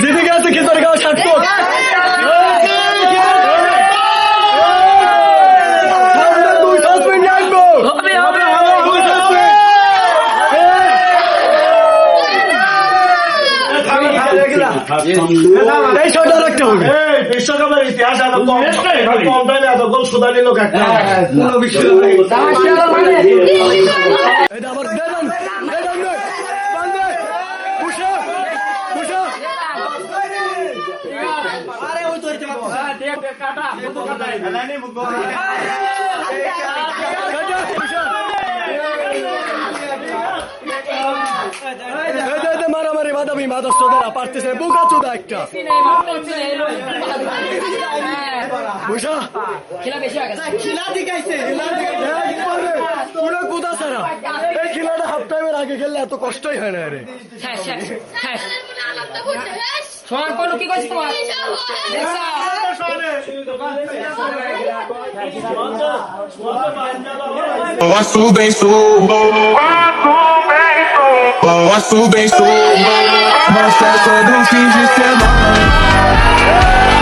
যেদিকে আছে খেতার গাও ছাড়তো বিশ্বকাপের ইতিহাস এত কম টাইমে এত গোল সুদা নিল মারামারি বাদামি মাদস্ত দ্বারা পারতেছে বোকা চোদা একটা বুঝা কোথা ছাড়া এই খেলাটা হাফ টাইমের আগে খেললে এত কষ্টই হয় না রে Posso bem, sou bom. Mostra só do finge ser bom.